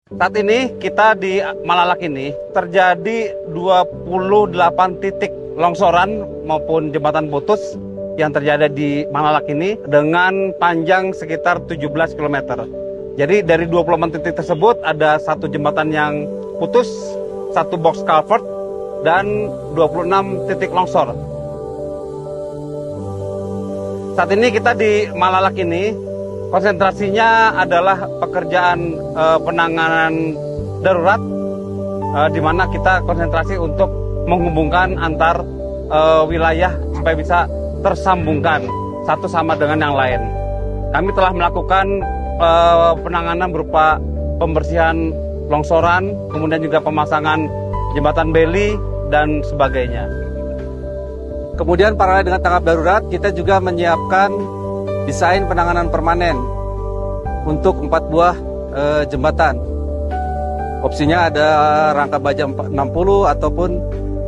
Saat ini kita di Malalak ini terjadi 28 titik longsoran maupun jembatan putus yang terjadi di Malalak ini dengan panjang sekitar 17 km. Jadi dari 28 titik tersebut ada satu jembatan yang putus, satu box culvert, dan 26 titik longsor. Saat ini kita di Malalak ini konsentrasinya adalah pekerjaan penanganan darurat, di mana kita konsentrasi untuk menghubungkan antar wilayah supaya bisa tersambungkan satu sama dengan yang lain. Kami telah melakukan penanganan berupa pembersihan longsoran, kemudian juga pemasangan jembatan beli dan sebagainya. Kemudian paralel dengan tanggap darurat, kita juga menyiapkan desain penanganan permanen untuk 4 buah jembatan. Opsinya ada rangka baja 60 ataupun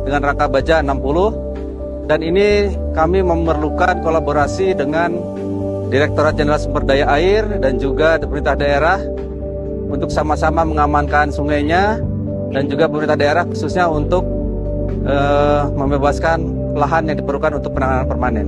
dengan rangka baja 60. Dan ini kami memerlukan kolaborasi dengan Direktorat Jenderal Sumber Daya Air dan juga pemerintah daerah untuk sama-sama mengamankan sungainya, dan juga pemerintah daerah khususnya untuk membebaskan lahan yang diperlukan untuk penanganan permanen.